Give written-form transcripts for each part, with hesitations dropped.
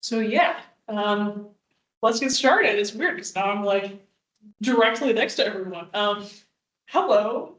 So yeah, let's get started. It's weird because now I'm like directly next to everyone. Hello.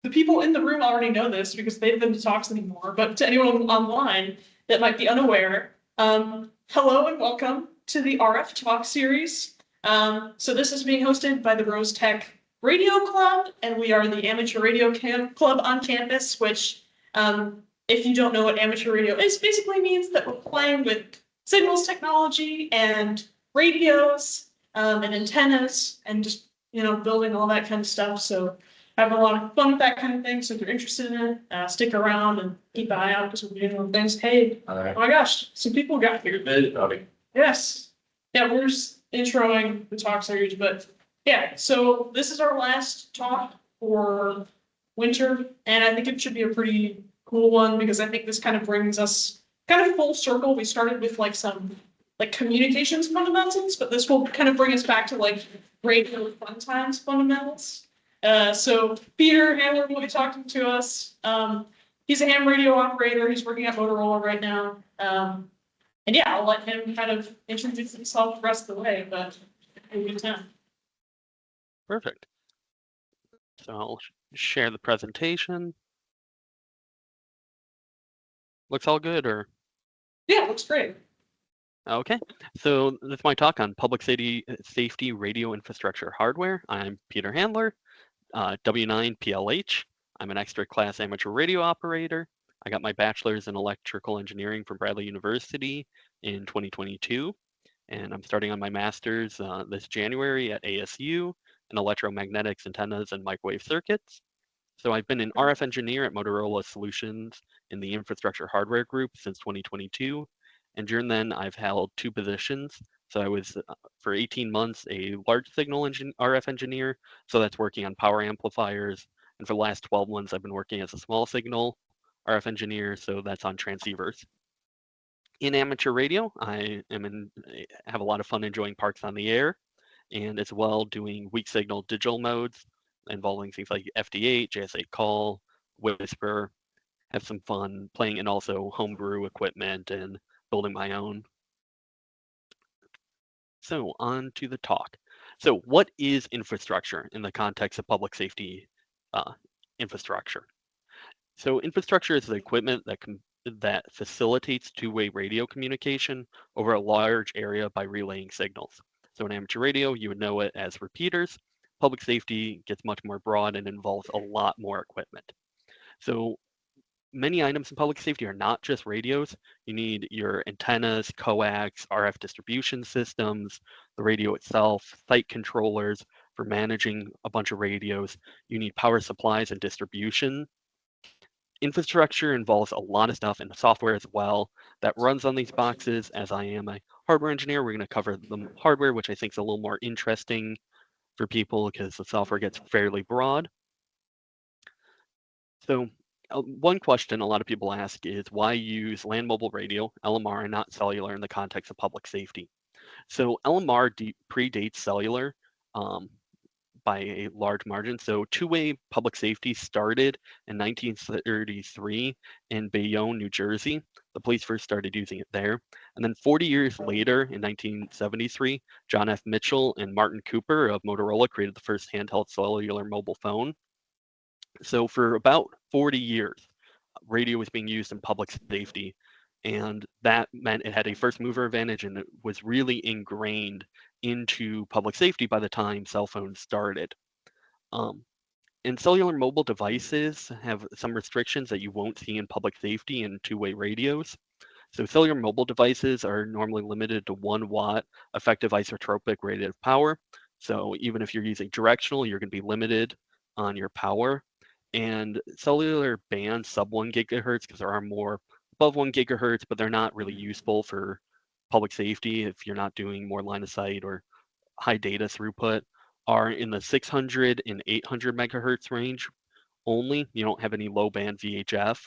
The people in the room already know this because they've been to talks anymore, but to anyone online that might be unaware, hello and welcome to the RF Talk series. So this is being hosted by the Rose Tech Radio Club, and we are the amateur radio club on campus, which, if you don't know what amateur radio is, basically means that we're playing with signals technology and radios and antennas and just, building all that kind of stuff. So having a lot of fun with that kind of thing. So if you're interested in it, stick around and keep an eye out because we're doing things. Hey, oh my gosh, some people got here. Howdy. Yes. Yeah, we're just introing the talk series, but yeah, so this is our last talk for winter, and I think it should be a pretty cool one because I think this kind of brings us kind of full circle. We started with like some like communications fundamentals, but this will kind of bring us back to like radio fun times fundamentals. So Peter Handler will be talking to us. He's a ham radio operator. He's working at Motorola right now. And yeah, I'll let him kind of introduce himself the rest of the way, but have a good time. Perfect. So I'll share the presentation. Looks all good, or? Yeah, looks great. Okay, so this is my talk on public safety radio infrastructure hardware. I'm Peter Handler, W9PLH. I'm an extra class amateur radio operator. I got my bachelor's in electrical engineering from Bradley University in 2022, and I'm starting on my master's this January at ASU in electromagnetics, antennas, and microwave circuits. So I've been an RF engineer at Motorola Solutions in the infrastructure hardware group since 2022. And during then, I've held two positions. So I was, for 18 months, a large signal RF engineer. So that's working on power amplifiers. And for the last 12 months, I've been working as a small signal RF engineer. So that's on transceivers. In amateur radio, I have a lot of fun enjoying parks on the air, and as well doing weak signal digital modes involving things like FD8, JS8 call, Whisper. Have some fun playing, and also homebrew equipment and building my own. So on to the talk. So what is infrastructure in the context of public safety infrastructure? So infrastructure is the equipment that facilitates two-way radio communication over a large area by relaying signals. So in amateur radio, you would know it as repeaters. Public safety gets much more broad and involves a lot more equipment. So many items in public safety are not just radios. You need your antennas, coax, RF distribution systems, the radio itself, site controllers for managing a bunch of radios. You need power supplies and distribution. Infrastructure involves a lot of stuff and software as well that runs on these boxes. As I am a hardware engineer, we're going to cover the hardware, which I think is a little more interesting for people because the software gets fairly broad. So one question a lot of people ask is why use land mobile radio, LMR, and not cellular in the context of public safety? So LMR predates cellular by a large margin. So two-way public safety started in 1933 in Bayonne, New Jersey. The police first started using it there. And then 40 years later, in 1973, John F. Mitchell and Martin Cooper of Motorola created the first handheld cellular mobile phone. So for about 40 years, radio was being used in public safety, and that meant it had a first mover advantage, and it was really ingrained into public safety by the time cell phones started. And cellular mobile devices have some restrictions that you won't see in public safety and two-way radios. So cellular mobile devices are normally limited to 1 watt effective isotropic radiative power. So even if you're using directional, you're going to be limited on your power. And cellular bands sub 1 gigahertz, because there are more above 1 gigahertz, but they're not really useful for public safety if you're not doing more line of sight or high data throughput, are in the 600 and 800 megahertz range only. You don't have any low band VHF.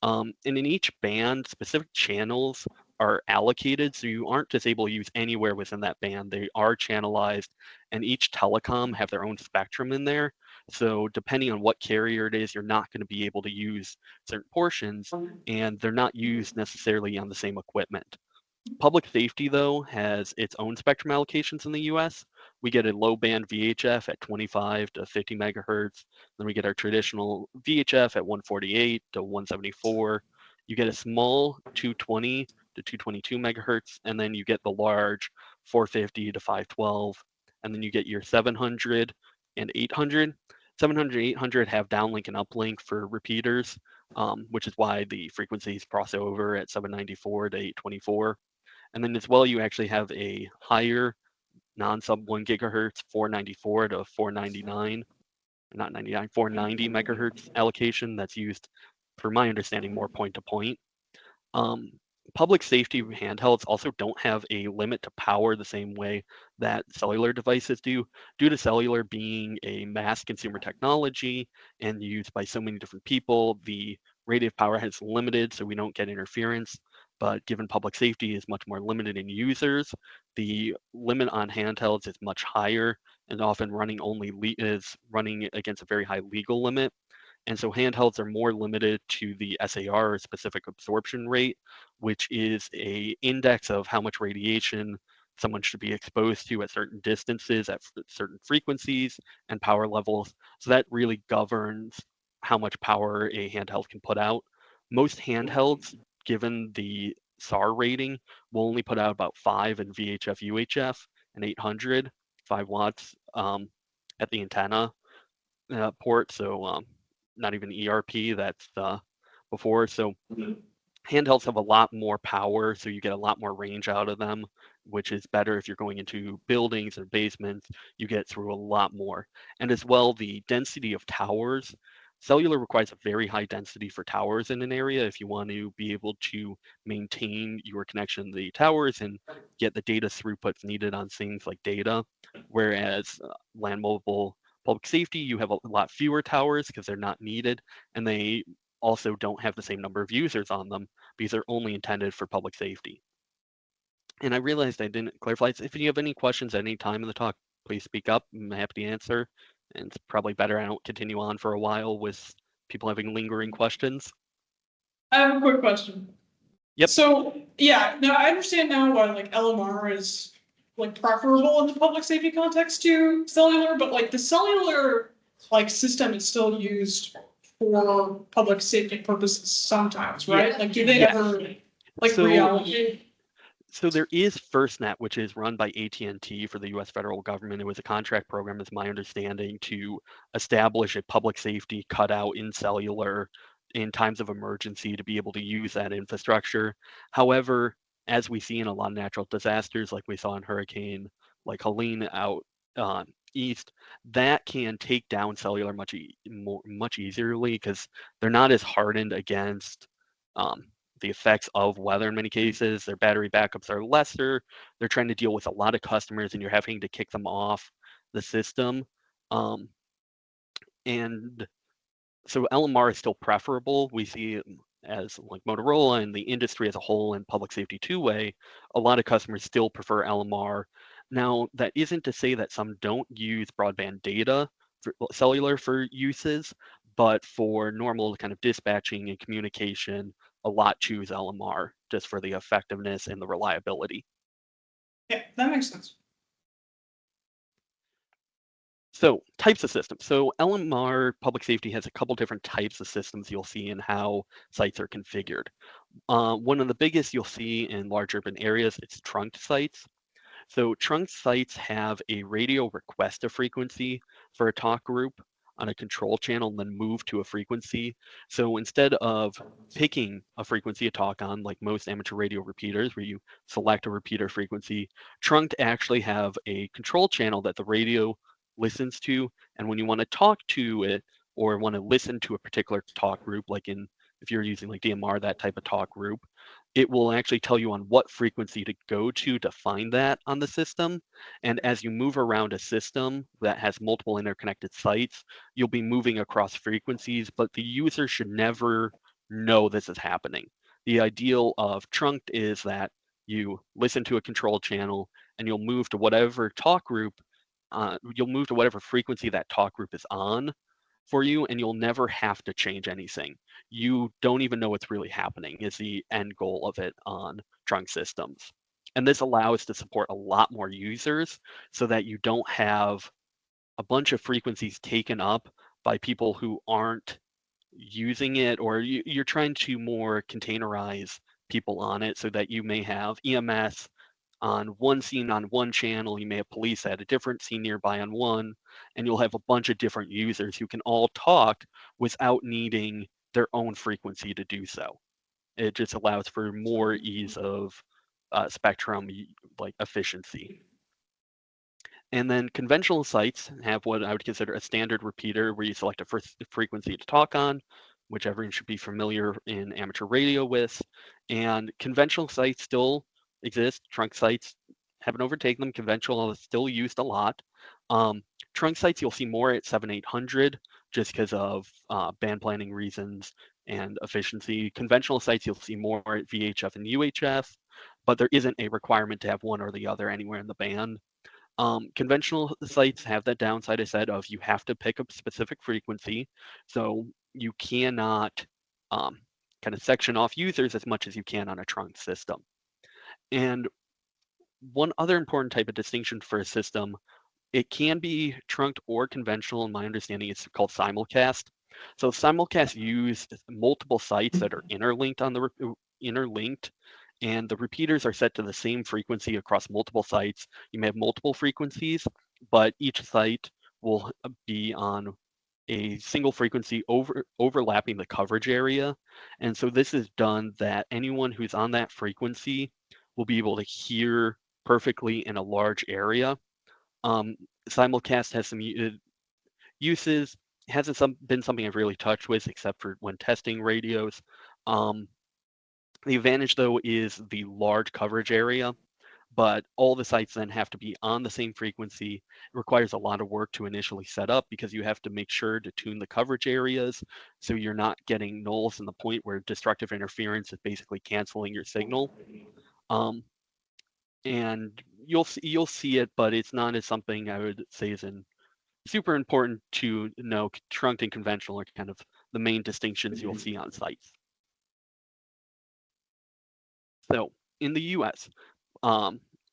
And in each band, specific channels are allocated, so you aren't just able to use anywhere within that band. They are channelized, and each telecom have their own spectrum in there. So depending on what carrier it is, you're not going to be able to use certain portions, and they're not used necessarily on the same equipment. Public safety, though, has its own spectrum allocations in the US. We get a low band VHF at 25 to 50 megahertz. Then we get our traditional VHF at 148 to 174. You get a small 220 to 222 megahertz, and then you get the large 450 to 512. And then you get your 700 and 800. 700 and 800 have downlink and uplink for repeaters, which is why the frequencies cross over at 794 to 824. And then as well, you actually have a higher non-sub 1 gigahertz 494 to 499, not 99, 490 megahertz allocation that's used, for my understanding, more point to point. Public safety handhelds also don't have a limit to power the same way that cellular devices do, due to cellular being a mass consumer technology and used by so many different people. The rated power has limited, so we don't get interference. But given public safety is much more limited in users, the limit on handhelds is much higher and often is running against a very high legal limit. And so handhelds are more limited to the SAR, specific absorption rate, which is a index of how much radiation someone should be exposed to at certain distances, at certain frequencies and power levels. So that really governs how much power a handheld can put out. Most handhelds, given the SAR rating, will only put out about 5 in VHF, UHF, and 800, 5 watts at the antenna port. So not even ERP, that's before. So handhelds have a lot more power, so you get a lot more range out of them, which is better if you're going into buildings or basements. You get through a lot more. And as well, the density of towers. Cellular requires a very high density for towers in an area if you want to be able to maintain your connection to the towers and get the data throughputs needed on things like data. Whereas land mobile public safety, you have a lot fewer towers because they're not needed, and they also don't have the same number of users on them because they're only intended for public safety. And I realized I didn't clarify. If you have any questions at any time in the talk, please speak up. I'm happy to answer. And it's probably better I don't continue on for a while with people having lingering questions. I have a quick question. Yep. So, yeah, now I understand now why like LMR is like preferable in the public safety context to cellular, but like the cellular like system is still used for public safety purposes sometimes, right? Like, do they Yes. ever like So- reallocate? So there is FirstNet, which is run by AT&T for the U.S. federal government. It was a contract program, is my understanding, to establish a public safety cutout in cellular in times of emergency to be able to use that infrastructure. However, as we see in a lot of natural disasters, like we saw in Hurricane like Helene out east, that can take down cellular much easily because they're not as hardened against the effects of weather in many cases. Their battery backups are lesser. They're trying to deal with a lot of customers and you're having to kick them off the system. And so LMR is still preferable. We see as like Motorola and the industry as a whole in public safety two-way, a lot of customers still prefer LMR. Now, that isn't to say that some don't use broadband data for cellular for uses, but for normal kind of dispatching and communication, a lot choose LMR just for the effectiveness and the reliability. Yeah, that makes sense. So types of systems. So LMR public safety has a couple different types of systems you'll see in how sites are configured. One of the biggest you'll see in large urban areas, it's trunked sites. So trunk sites have a radio request a frequency for a talk group on a control channel and then move to a frequency. So instead of picking a frequency to talk on, like most amateur radio repeaters, where you select a repeater frequency, trunked actually have a control channel that the radio listens to. And when you want to talk to it or want to listen to a particular talk group, like if you're using like DMR, that type of talk group, it will actually tell you on what frequency to go to find that on the system. And as you move around a system that has multiple interconnected sites, you'll be moving across frequencies, but the user should never know this is happening. The ideal of trunked is that you listen to a control channel and you'll move to whatever talk group, you'll move to whatever frequency that talk group is on for you, and you'll never have to change anything. You don't even know what's really happening is the end goal of it on trunk systems. And this allows to support a lot more users so that you don't have a bunch of frequencies taken up by people who aren't using it, or you're trying to more containerize people on it so that you may have EMS on one scene on one channel, you may have police at a different scene nearby on one, and you'll have a bunch of different users who can all talk without needing their own frequency to do so. It just allows for more ease of spectrum like efficiency. And then conventional sites have what I would consider a standard repeater where you select a frequency to talk on, which everyone should be familiar in amateur radio with. And conventional sites still exist. Trunk sites haven't overtaken them. Conventional is still used a lot. Trunk sites you'll see more at 7,800 just because of band planning reasons and efficiency. Conventional sites you'll see more at VHF and UHF, but there isn't a requirement to have one or the other anywhere in the band. Conventional sites have that downside I said of you have to pick a specific frequency, so you cannot kind of section off users as much as you can on a trunk system. And one other important type of distinction for a system, it can be trunked or conventional. In my understanding, it's called simulcast. So simulcast use multiple sites that are interlinked interlinked, and the repeaters are set to the same frequency across multiple sites. You may have multiple frequencies, but each site will be on a single frequency overlapping the coverage area. And so this is done that anyone who's on that frequency will be able to hear perfectly in a large area. Simulcast has some uses. It hasn't been something I've really touched with except for when testing radios. The advantage though is the large coverage area, but all the sites then have to be on the same frequency. It requires a lot of work to initially set up because you have to make sure to tune the coverage areas so you're not getting nulls in the point where destructive interference is basically canceling your signal. And you'll see it, but it's not as something I would say is super important to know. Trunked and conventional are kind of the main distinctions you'll see on sites. So in the US,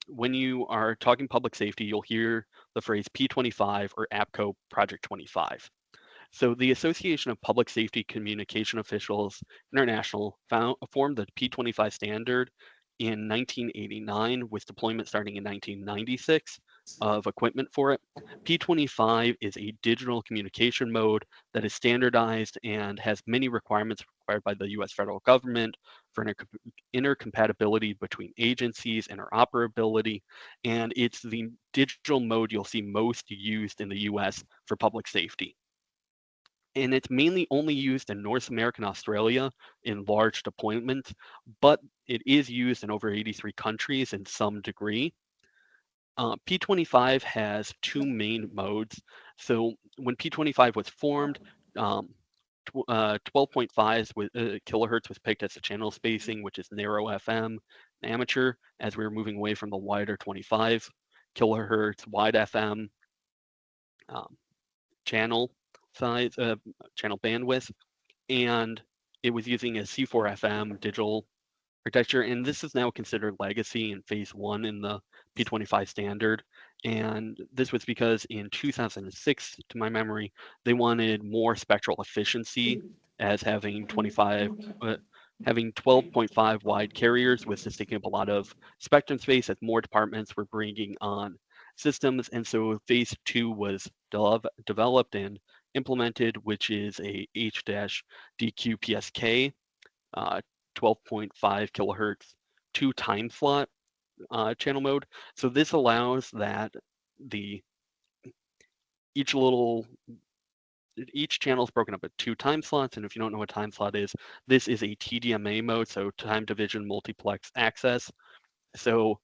when you are talking public safety, you'll hear the phrase P25 or APCO Project 25. So the Association of Public Safety Communication Officials International formed the P25 standard in 1989 with deployment starting in 1996 of equipment for it. P25 is a digital communication mode that is standardized and has many requirements required by the US federal government for intercompatibility between agencies, interoperability, and it's the digital mode you'll see most used in the US for public safety. And it's mainly only used in North America and Australia in large deployments, but it is used in over 83 countries in some degree. P25 has two main modes. So when P25 was formed, 12.5 kilohertz was picked as the channel spacing, which is narrow FM amateur, as we were moving away from the wider 25 kilohertz wide FM channel size, channel bandwidth, and it was using a C4FM digital architecture, and this is now considered legacy in phase one in the P25 standard. And this was because in 2006, to my memory, they wanted more spectral efficiency as having 12.5 wide carriers was just taking up a lot of spectrum space as more departments were bringing on systems. And so phase two was developed and implemented, which is a H-DQ PSK 12.5 kilohertz 2 time slot channel mode. So this allows that each channel is broken up at 2 time slots, and if you don't know what time slot is, this is a TDMA mode, so time division multiplex access. So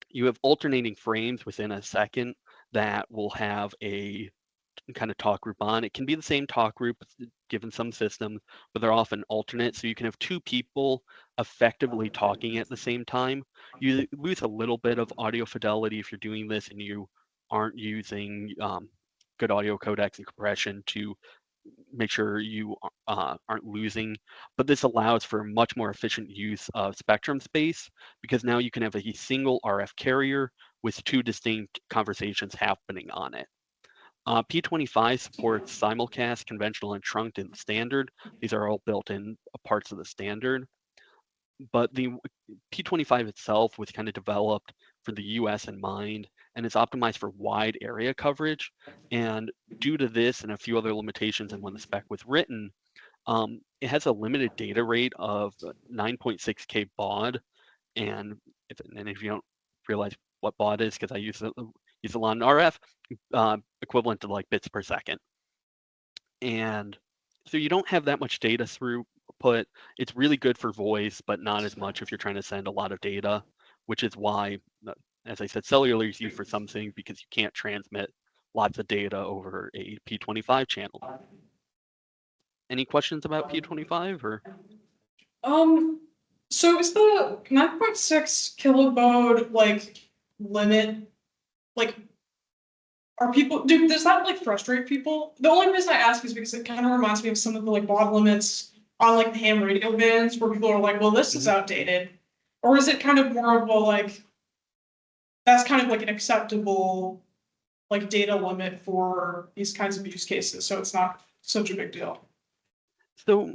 you have alternating frames within a second that will have a kind of talk group on. It can be the same talk group given some systems, but they're often alternate. So you can have two people effectively talking at the same time. You lose a little bit of audio fidelity if you're doing this and you aren't using good audio codecs and compression to make sure you aren't losing. But this allows for much more efficient use of spectrum space because now you can have a single RF carrier with two distinct conversations happening on it. P25 supports simulcast, conventional, and trunked in the standard. These are all built in parts of the standard. But the P25 itself was kind of developed for the US in mind, and it's optimized for wide area coverage. And due to this and a few other limitations and when the spec was written, it has a limited data rate of 9.6K baud. And if you don't realize what baud is, because I use a lot in RF, equivalent to like bits per second. And so you don't have that much data throughput. It's really good for voice, but not as much if you're trying to send a lot of data, which is why, as I said, cellular is used for some things because you can't transmit lots of data over a P25 channel. Any questions about P25 or? So is the 9.6 kilobaud like limit, like, are people, does that like frustrate people? The only reason I ask is because it kind of reminds me of some of the like baud limits on like the ham radio bands where people are like, well, this is outdated. Or is it kind of more of a like, that's kind of like an acceptable like data limit for these kinds of use cases, so it's not such a big deal? So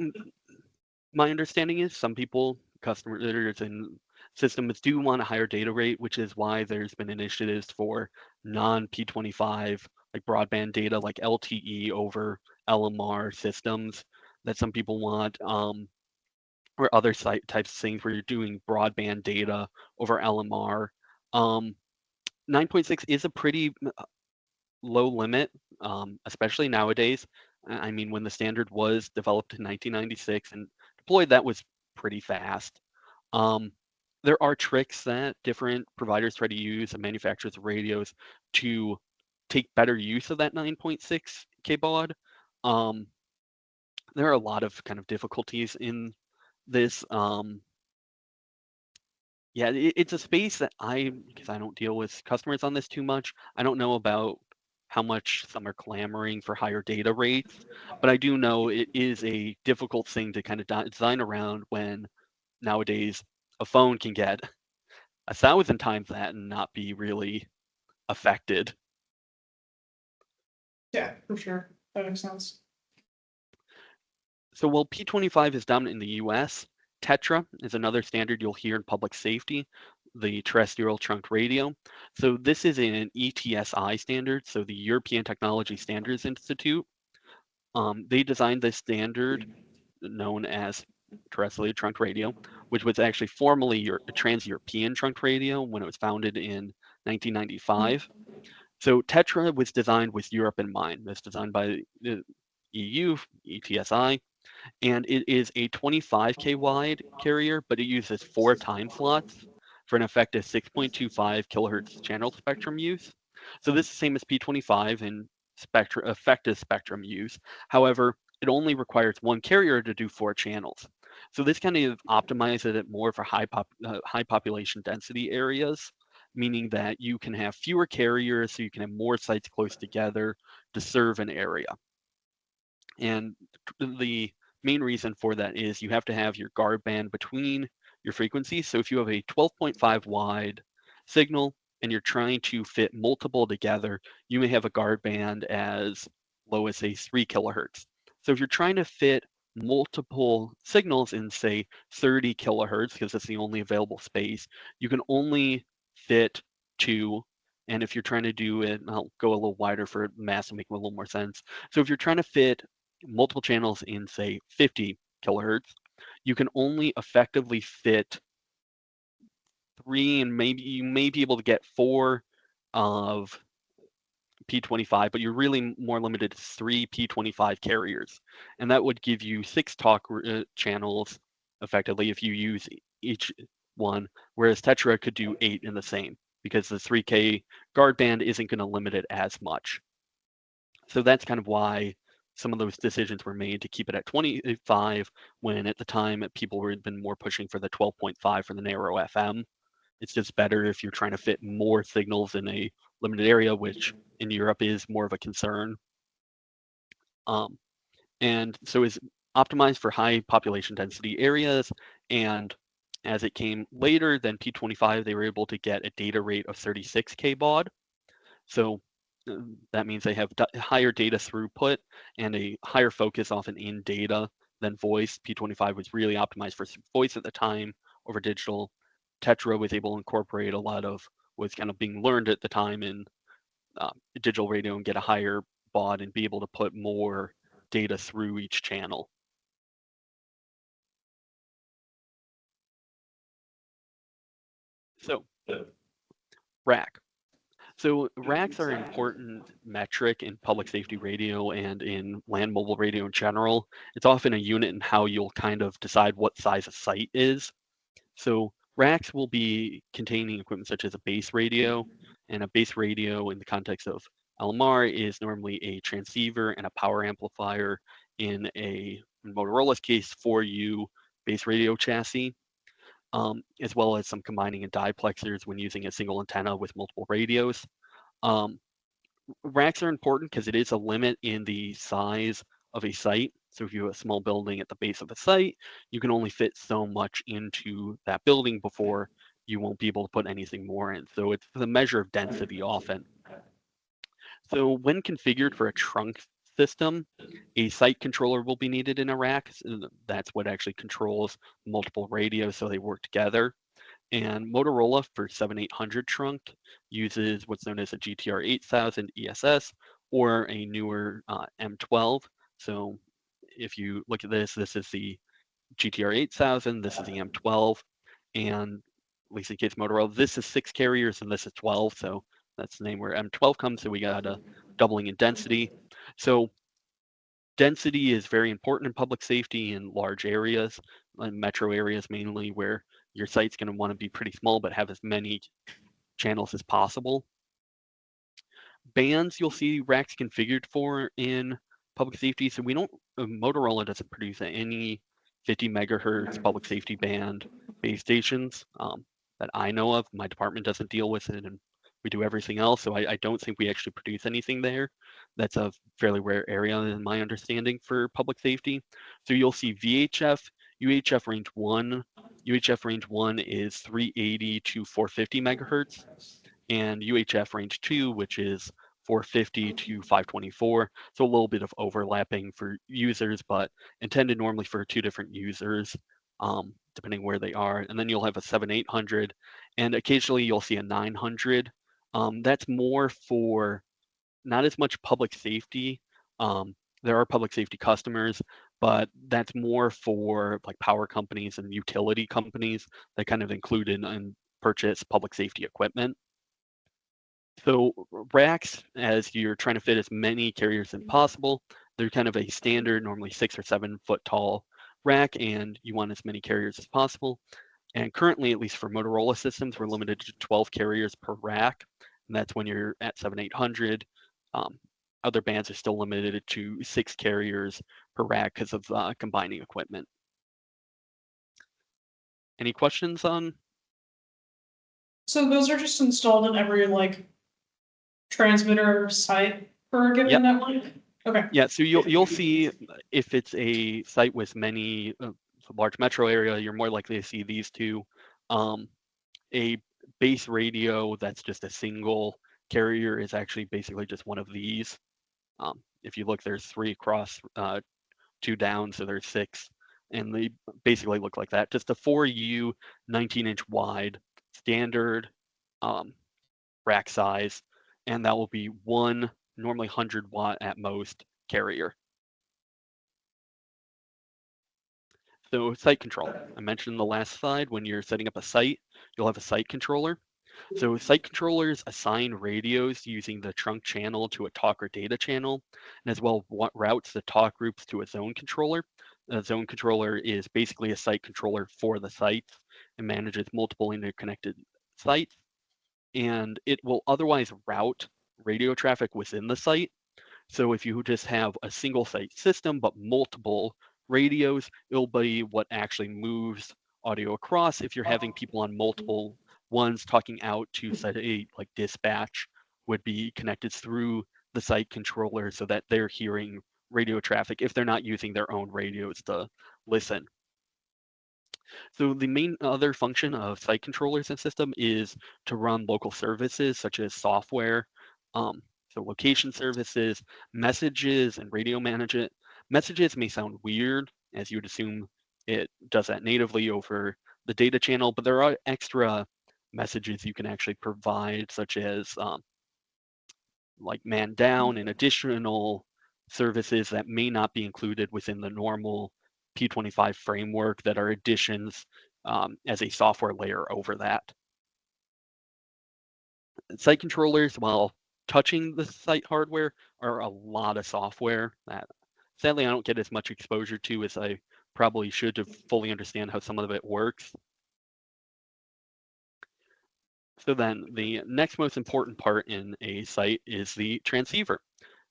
my understanding is some people, customers and systems do want a higher data rate, which is why there's been initiatives for non-P25, like broadband data, like LTE over LMR systems that some people want, or other site types of things where you're doing broadband data over LMR. 9.6 is a pretty low limit, especially nowadays. I mean, when the standard was developed in 1996 and deployed, that was pretty fast. There are tricks that different providers try to use and manufacturers of radios to take better use of that 9.6 K baud. There are a lot of kind of difficulties in this. Yeah, it's a space that because I don't deal with customers on this too much, I don't know about how much some are clamoring for higher data rates, but I do know it is a difficult thing to kind of design around when nowadays a phone can get 1,000 times that and not be really affected. Yeah, for sure. That makes sense. So while P25 is dominant in the US, Tetra is another standard you'll hear in public safety, the terrestrial trunked radio. So this is an ETSI standard, so the European Technology Standards Institute. They designed this standard known as terrestrial trunked radio, which was actually formerly Trans-European trunked radio when it was founded in 1995. So Tetra was designed with Europe in mind. It was designed by the EU, ETSI, and it is a 25K wide carrier, but it uses 4 time slots for an effective 6.25 kilohertz channel spectrum use. So this is the same as P25 in effective spectrum use. However, it only requires one carrier to do 4 channels. So this kind of optimizes it more for high population density areas, meaning that you can have fewer carriers, so you can have more sites close together to serve an area. And the main reason for that is you have to have your guard band between your frequencies. So if you have a 12.5 wide signal and you're trying to fit multiple together, you may have a guard band as low as say 3 kilohertz. So if you're trying to fit multiple signals in say 30 kilohertz, because that's the only available space, you can only fit 2. And if you're trying to do it, I'll go a little wider for math to make a little more sense. So if you're trying to fit multiple channels in say 50 kilohertz, you can only effectively fit 3, and maybe you may be able to get 4 of P25, but you're really more limited to 3 P25 carriers. And that would give you 6 talk channels effectively if you use each one, whereas Tetra could do 8 in the same because the 3K guard band isn't going to limit it as much. So that's kind of why some of those decisions were made to keep it at 25 when at the time people had been more pushing for the 12.5 for the narrow FM. It's just better if you're trying to fit more signals in a limited area, which in Europe is more of a concern. And so it's optimized for high population density areas. And as it came later than P25, they were able to get a data rate of 36K baud. So that means they have higher data throughput and a higher focus often in data than voice. P25 was really optimized for voice at the time over digital. Tetra was able to incorporate a lot of what's kind of being learned at the time in digital radio and get a higher baud and be able to put more data through each channel. So rack. So racks are an important metric in public safety radio and in land mobile radio in general. It's often a unit in how you'll kind of decide what size a site is. So racks will be containing equipment such as a base radio, and a base radio in the context of LMR is normally a transceiver and a power amplifier in Motorola's case, 4U base radio chassis, as well as some combining and diplexers when using a single antenna with multiple radios. Um, Racks are important because it is a limit in the size of a site. So if you have a small building at the base of a site, you can only fit so much into that building before you won't be able to put anything more in. So it's the measure of density often. So when configured for a trunk system, a site controller will be needed in a rack. That's what actually controls multiple radios so they work together. And Motorola for 7800 trunk uses what's known as a GTR 8000 ESS or a newer M12. So if you look at this, this is the GTR 8000, this is the M12, and at least in case Motorola, this is 6 carriers and this is 12. So that's the name where M12 comes. So we got a doubling in density. So density is very important in public safety in large areas, in metro areas mainly, where your site's going to want to be pretty small but have as many channels as possible. Bands you'll see racks configured for in public safety. So we don't, Motorola doesn't produce any 50 megahertz public safety band base stations that I know of. My department doesn't deal with it, and we do everything else. So I don't think we actually produce anything there. That's a fairly rare area in my understanding for public safety. So you'll see VHF, UHF range 1. UHF range 1 is 380 to 450 megahertz, and UHF range 2, which is 450 to 524. So a little bit of overlapping for users, but intended normally for 2 different users, depending where they are. And then you'll have a 7800, and occasionally you'll see a 900. That's more for not as much public safety. There are public safety customers, but that's more for like power companies and utility companies that kind of include and purchase public safety equipment. So racks, as you're trying to fit as many carriers as possible, they're kind of a standard, normally 6 or 7 foot tall rack, and you want as many carriers as possible. And currently, at least for Motorola systems, we're limited to 12 carriers per rack, and that's when you're at 7800. Other bands are still limited to 6 carriers per rack because of combining equipment. Any questions on? So those are just installed in every like transmitter site for a given Yep. network? Okay. Yeah, so you'll see if it's a site with many large metro area, you're more likely to see these two. A base radio that's just a single carrier is actually basically just one of these. If you look, there's 3 across, 2 down, so there's 6, and they basically look like that. Just a 4U 19-inch wide standard rack size, and that will be one normally 100-watt at most carrier. So site control. I mentioned in the last slide, when you're setting up a site, you'll have a site controller. So site controllers assign radios using the trunk channel to a talk or data channel, and as well what routes the talk groups to a zone controller. A zone controller is basically a site controller for the sites and manages multiple interconnected sites, and it will otherwise route radio traffic within the site. So if you just have a single site system but multiple radios, it'll be what actually moves audio across. If you're having people on multiple ones talking out to say like dispatch would be connected through the site controller so that they're hearing radio traffic if they're not using their own radios to listen. So the main other function of site controllers and system is to run local services such as software, um, so location services, messages, and radio management. Messages may sound weird, as you would assume it does that natively over the data channel, but there are extra messages you can actually provide, such as like man down and additional services that may not be included within the normal P25 framework that are additions as a software layer over that. Site controllers, while touching the site hardware, are a lot of software that sadly I don't get as much exposure to as I probably should to fully understand how some of it works. So then the next most important part in a site is the transceiver.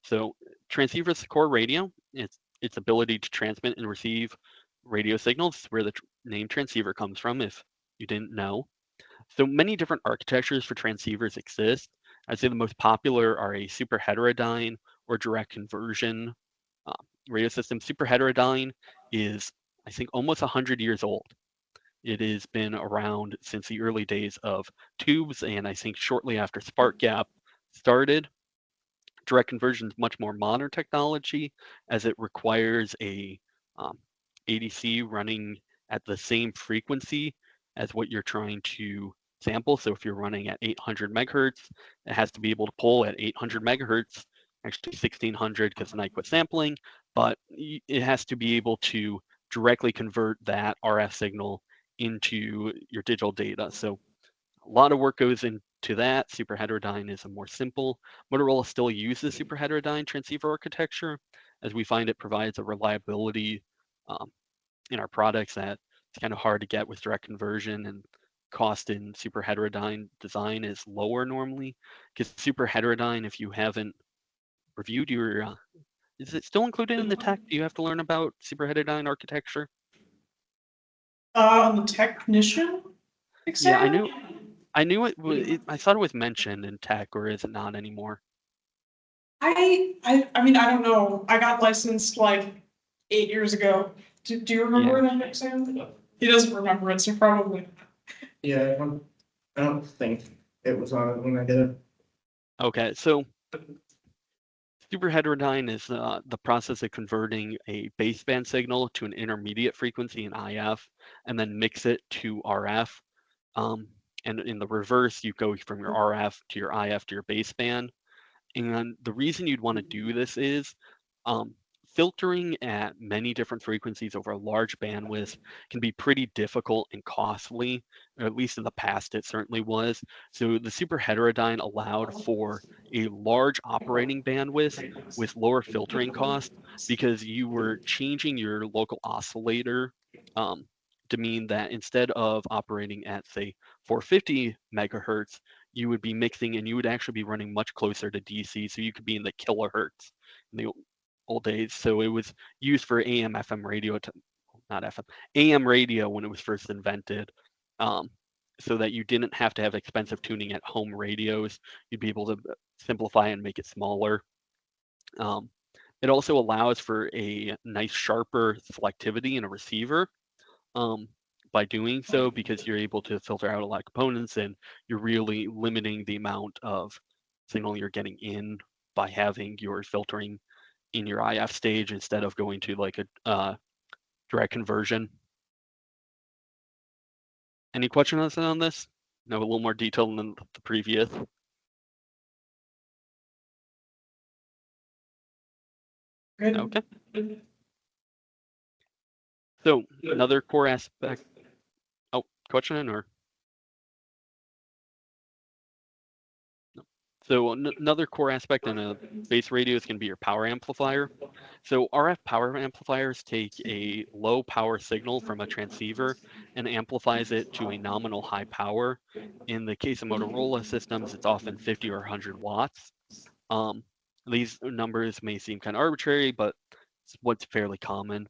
So transceiver is the core radio. It's its ability to transmit and receive radio signals, where the name transceiver comes from, if you didn't know. So many different architectures for transceivers exist. I'd say the most popular are a super heterodyne or direct conversion uh, radio system. Super heterodyne is, I think, almost 100 years old. It has been around since the early days of tubes, and I think shortly after spark gap started. Direct conversion is much more modern technology, as it requires a um, ADC running at the same frequency as what you're trying to sample. So if you're running at 800 megahertz, it has to be able to pull at 800 megahertz, actually 1600 because then I quit sampling, but it has to be able to directly convert that RF signal into your digital data. So a lot of work goes into that. Super heterodyne is a more simple. Motorola still uses super heterodyne transceiver architecture, as we find it provides a reliability um, in our products that it's kind of hard to get with direct conversion, and cost in super heterodyne design is lower normally. Because super heterodyne, if you haven't reviewed your, is it still included in the tech? Do you have to learn about super heterodyne architecture? On the technician Yeah, exam? I knew I thought it was mentioned in tech, or is it not anymore? I mean, I don't know. I got licensed like 8 years ago. Do you Yeah. remember that exam? He doesn't remember it, so probably. Yeah, I don't think it was on it when I did it. Okay, so super heterodyne is the process of converting a baseband signal to an intermediate frequency in IF, and then mix it to RF. Um, and in the reverse, you go from your RF to your IF to your baseband. And the reason you'd want to do this is um, filtering at many different frequencies over a large bandwidth can be pretty difficult and costly, or at least in the past it certainly was. So the super heterodyne allowed for a large operating bandwidth with lower filtering costs, because you were changing your local oscillator um, to mean that instead of operating at, say, 450 megahertz, you would be mixing and you would actually be running much closer to DC. So you could be in the kilohertz in the old days. So it was used for AM, FM radio, not FM, AM radio when it was first invented, um, so that you didn't have to have expensive tuning at home radios. You'd be able to simplify and make it smaller. Um, it also allows for a nice sharper selectivity in a receiver. Um, by doing so, because you're able to filter out a lot of components, and you're really limiting the amount of signal you're getting in by having your filtering in your IF stage instead of going to like a direct conversion. Any questions on this? No, a little more detail than the previous. Good. Okay. So another core aspect. Oh, question or? So another core aspect in a base radio is going to be your power amplifier. So RF power amplifiers take a low power signal from a transceiver and amplifies it to a nominal high power. In the case of Motorola systems, it's often 50 or 100 watts. Um, these numbers may seem kind of arbitrary, but it's what's fairly common.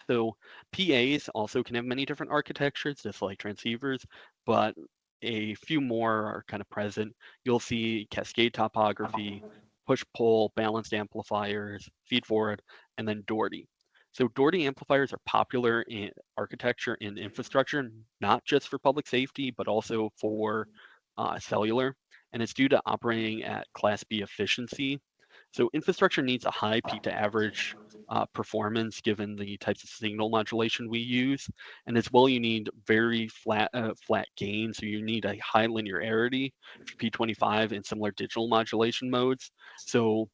So PAs also can have many different architectures, just like transceivers, but a few more are kind of present. You'll see cascade topography, push-pull, balanced amplifiers, feed-forward, and then Doherty. So Doherty amplifiers are popular in architecture and infrastructure, not just for public safety, but also for cellular, and it's due to operating at Class B efficiency. So infrastructure needs a high peak to average performance given the types of signal modulation we use, and as well you need very flat gain. So you need a high linearity for P25 and similar digital modulation modes. So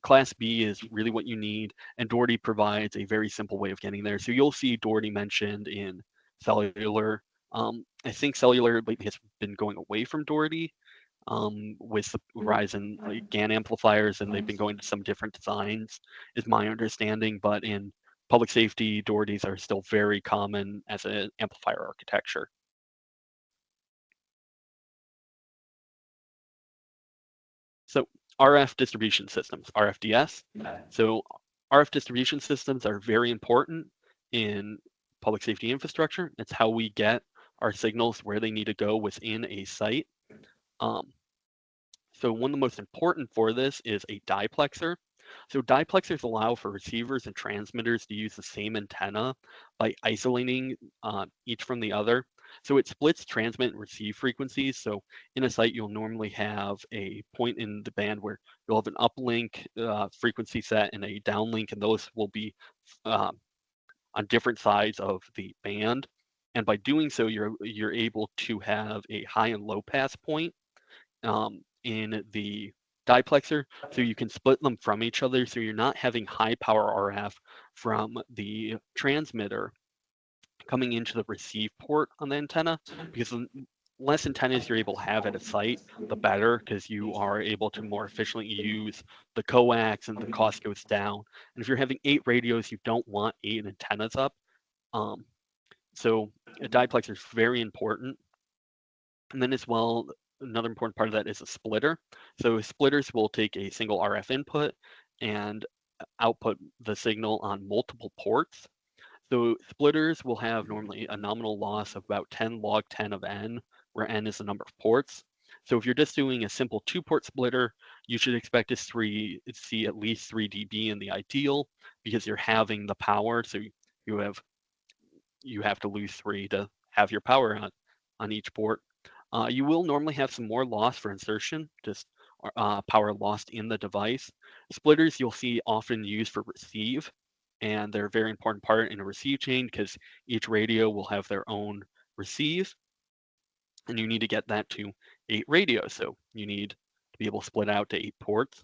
Class B is really what you need, and Doherty provides a very simple way of getting there. So you'll see Doherty mentioned in cellular. I think cellular lately has been going away from Doherty with the rise in like GaN amplifiers, and they've been going to some different designs, is my understanding. But in public safety, Dohertys are still very common as an amplifier architecture. So RF distribution systems, RFDS. So RF distribution systems are very important in public safety infrastructure. It's how we get our signals where they need to go within a site. So one of the most important for this is a diplexer. So diplexers allow for receivers and transmitters to use the same antenna by isolating each from the other. So it splits transmit and receive frequencies. So in a site, you'll normally have a point in the band where you'll have an uplink frequency set and a downlink, and those will be on different sides of the band. And by doing so, you're able to have a high and low pass point in the diplexer, so you can split them from each other, so you're not having high power RF from the transmitter coming into the receive port on the antenna, because the less antennas you're able to have at a site, the better, because you are able to more efficiently use the coax and the cost goes down. And if you're having 8 radios, you don't want 8 antennas up. So a diplexer is very important. And then as well, another important part of that is a splitter. So splitters will take a single RF input and output the signal on multiple ports. So splitters will have normally a nominal loss of about 10 log 10 of n, where n is the number of ports. So if you're just doing a simple 2-port splitter, you should expect to see at least 3 dB in the ideal, because you're having the power. So you have to lose 3 to have your power on each port. You will normally have some more loss for insertion, just power lost in the device. Splitters you'll see often used for receive, and they're a very important part in a receive chain because each radio will have their own receive, and you need to get that to 8 radios. So you need to be able to split out to 8 ports.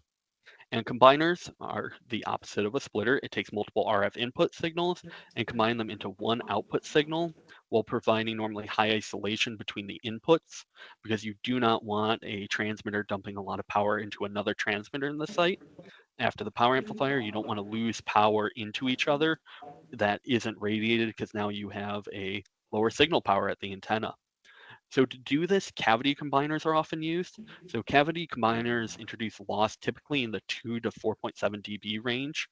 And combiners are the opposite of a splitter. It takes multiple RF input signals and combine them into one output signal while providing normally high isolation between the inputs, because you do not want a transmitter dumping a lot of power into another transmitter in the site. After the power amplifier, you don't want to lose power into each other that isn't radiated, because now you have a lower signal power at the antenna. So to do this, cavity combiners are often used. So cavity combiners introduce loss typically in the 2 to 4.7 dB range,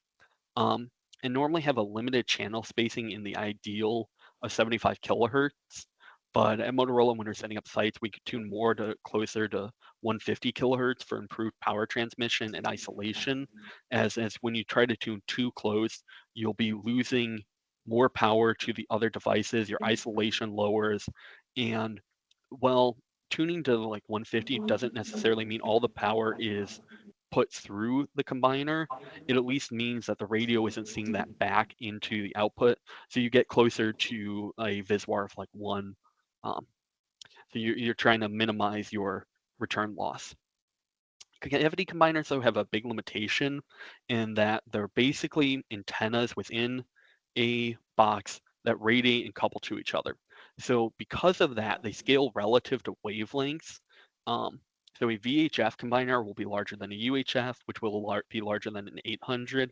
um, and normally have a limited channel spacing in the ideal of 75 kilohertz. But at Motorola, when we're setting up sites, we could tune more to closer to 150 kilohertz for improved power transmission and isolation. As when you try to tune too close, you'll be losing more power to the other devices. Your isolation lowers, and well, tuning to like 150 doesn't necessarily mean all the power is put through the combiner. It at least means that the radio isn't seeing that back into the output. So you get closer to a VISWAR of like 1. Um, so you're trying to minimize your return loss. Cavity combiners, though, have a big limitation in that they're basically antennas within a box that radiate and couple to each other. So because of that, they scale relative to wavelengths. So a VHF combiner will be larger than a UHF, which will be larger than an 800.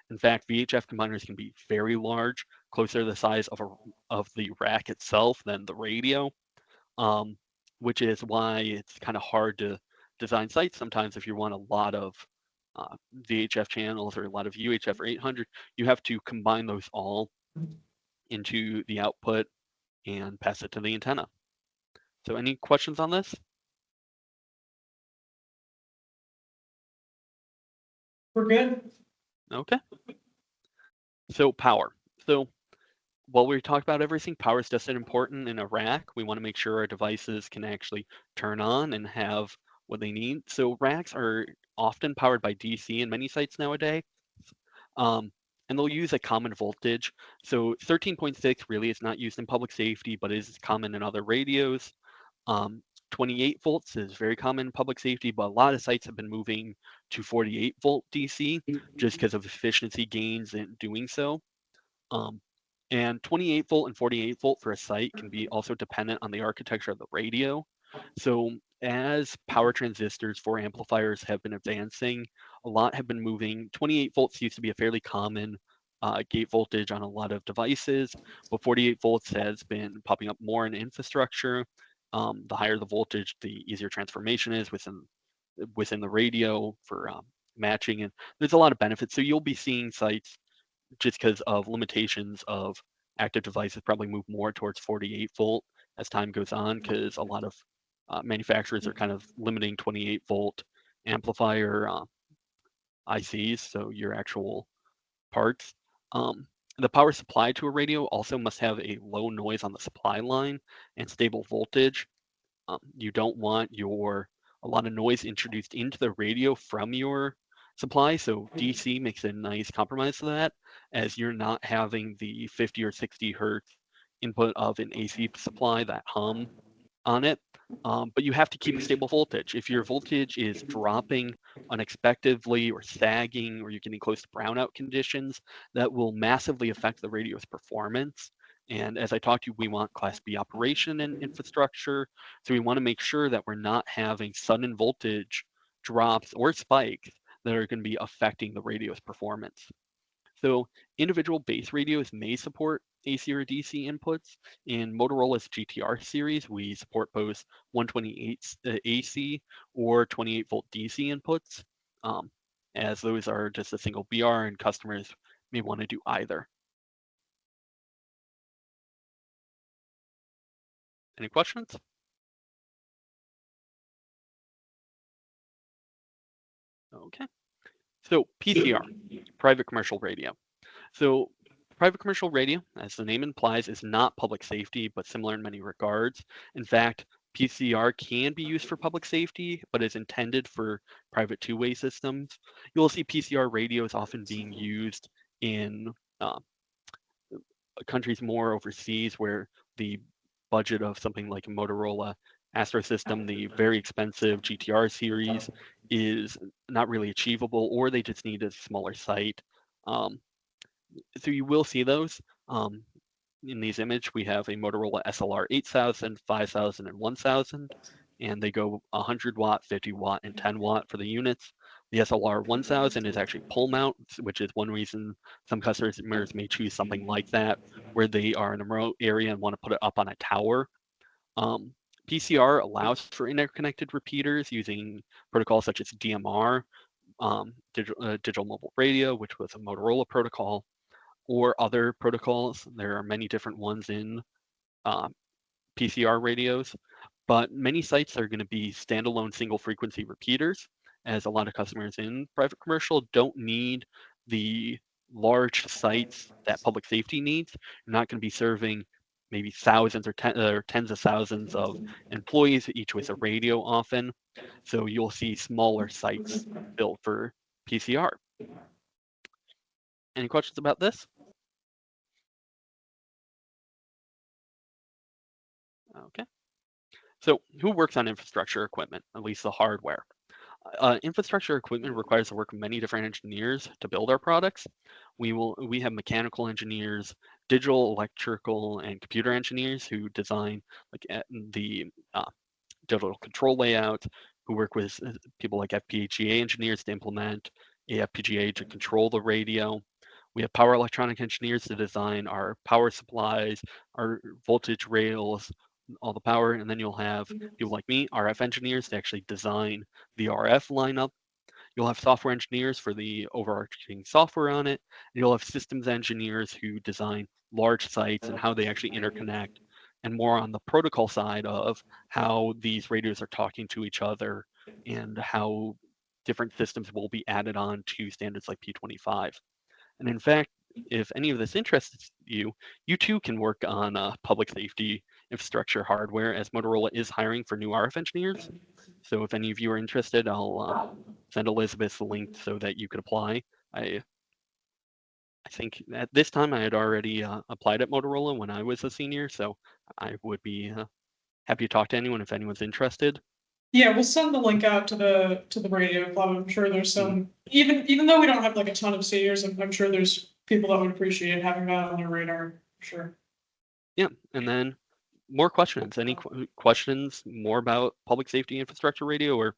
In fact, VHF combiners can be very large, closer to the size of the rack itself than the radio, which is why it's kind of hard to design sites sometimes. If you want a lot of VHF channels or a lot of UHF or 800, you have to combine those all into the output and pass it to the antenna. So any questions on this? We're good. Okay. So power. So while we talk about everything, power is just as important in a rack. We want to make sure our devices can actually turn on and have what they need. So racks are often powered by DC in many sites nowadays. Um, and they'll use a common voltage. So 13.6 really is not used in public safety, but is common in other radios. 28 volts is very common in public safety, but a lot of sites have been moving to 48 volt DC just because of efficiency gains in doing so. Um, and 28 volt and 48 volt for a site can be also dependent on the architecture of the radio. So as power transistors for amplifiers have been advancing, a lot have been moving. 28 volts used to be a fairly common gate voltage on a lot of devices, but 48 volts has been popping up more in infrastructure. The higher the voltage, the easier transformation is within the radio for matching, and there's a lot of benefits. So you'll be seeing sites just because of limitations of active devices probably move more towards 48 volt as time goes on because a lot of manufacturers are kind of limiting 28 volt amplifier ICs, so your actual parts. Um, the power supply to a radio also must have a low noise on the supply line and stable voltage. You don't want a lot of noise introduced into the radio from your supply. So DC makes a nice compromise to that, as you're not having the 50 or 60 hertz input of an AC supply that hum on it. But you have to keep a stable voltage. If your voltage is dropping unexpectedly or sagging, or you're getting close to brownout conditions, that will massively affect the radio's performance. And as I talked to you, we want Class B operation and infrastructure. So we want to make sure that we're not having sudden voltage drops or spikes that are going to be affecting the radio's performance. So individual base radios may support AC or DC inputs. In Motorola's GTR series, we support both 128 AC or 28 volt DC inputs, um, as those are just a single BR and customers may want to do either. Any questions? Okay. So PCR, private commercial radio. So private commercial radio, as the name implies, is not public safety, but similar in many regards. In fact, PCR can be used for public safety, but is intended for private two-way systems. You'll see PCR radios often being used in uh, countries more overseas where the budget of something like a Motorola Astro system, the very expensive GTR series, is not really achievable, or they just need a smaller site. Um, so you will see those. In these image, we have a Motorola SLR 8000, 5000, and 1000, and they go 100 watt, 50 watt, and 10 watt for the units. The SLR 1000 is actually pull mount, which is one reason some customers may choose something like that, where they are in a remote area and want to put it up on a tower. Um, PCR allows for interconnected repeaters using protocols such as DMR, digital mobile radio, which was a Motorola protocol, or other protocols. There are many different ones in uh, PCR radios, but many sites are going to be standalone single frequency repeaters, as a lot of customers in private commercial don't need the large sites that public safety needs. You're not going to be serving maybe thousands or tens of thousands of employees, each with a radio often. So you'll see smaller sites built for PCR. Any questions about this? Okay. So who works on infrastructure equipment, at least the hardware? Infrastructure equipment requires the work of many different engineers to build our products. We have mechanical engineers, digital, electrical, and computer engineers who design like the digital control layout, who work with people like FPGA engineers to implement a FPGA to control the radio. We have power electronic engineers to design our power supplies, our voltage rails, all the power, and then you'll have people like me, RF engineers, to actually design the RF lineup. You'll have software engineers for the overarching software on it. And you'll have systems engineers who design large sites and how they actually interconnect, and more on the protocol side of how these radios are talking to each other and how different systems will be added on to standards like P25. And in fact, if any of this interests you, you too can work on public safety infrastructure hardware, as Motorola is hiring for new RF engineers. So if any of you are interested, I'll send Elizabeth the link so that you could apply. I think at this time I had already applied at Motorola when I was a senior, so I would be happy to talk to anyone if anyone's interested. Yeah, we'll send the link out to the radio club. I'm sure there's some, even though we don't have like a ton of seniors, I'm sure there's people that would appreciate having that on their radar, for sure. Yeah, and then more questions. Any questions more about public safety infrastructure radio or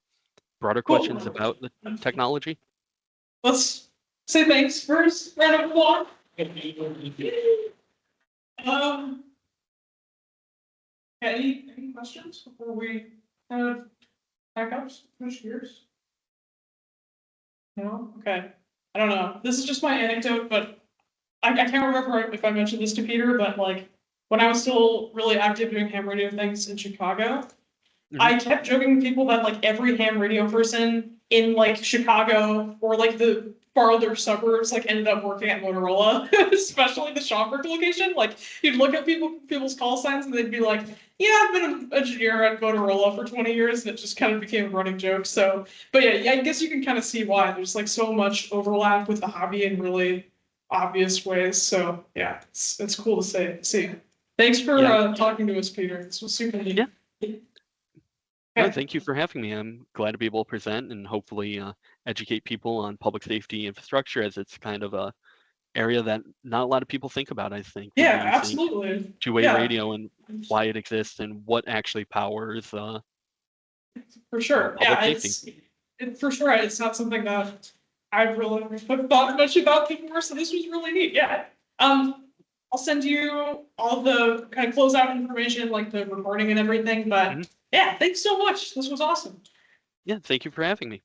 broader questions about the technology? Let's say thanks first. Round of applause. Any questions before we kind of back up, switch gears? No? Okay. I don't know. This is just my anecdote, but I can't remember if I mentioned this to Peter, but like when I was still really active doing ham radio things in Chicago, I kept joking with people that like every ham radio person in like Chicago or like the farther suburbs like ended up working at Motorola, especially the Schaumburg location. Like you'd look at people's call signs and they'd be like, "Yeah, I've been an engineer at Motorola for 20 years," and it just kind of became a running joke. So, but yeah, I guess you can kind of see why there's like so much overlap with the hobby in really obvious ways. So yeah, it's cool to see. Thanks for talking to us, Peter. This was super neat. Yeah. No, thank you for having me. I'm glad to be able to present and hopefully educate people on public safety infrastructure, as it's kind of a area that not a lot of people think about, I think. Yeah, absolutely. Two-way radio and why it exists and what actually powers for sure. public safety. For sure. It's not something that I've really thought much about before, so this was really neat. Yeah. I'll send you all the kind of closeout information, like the recording and everything. But yeah, thanks so much. This was awesome. Yeah, thank you for having me.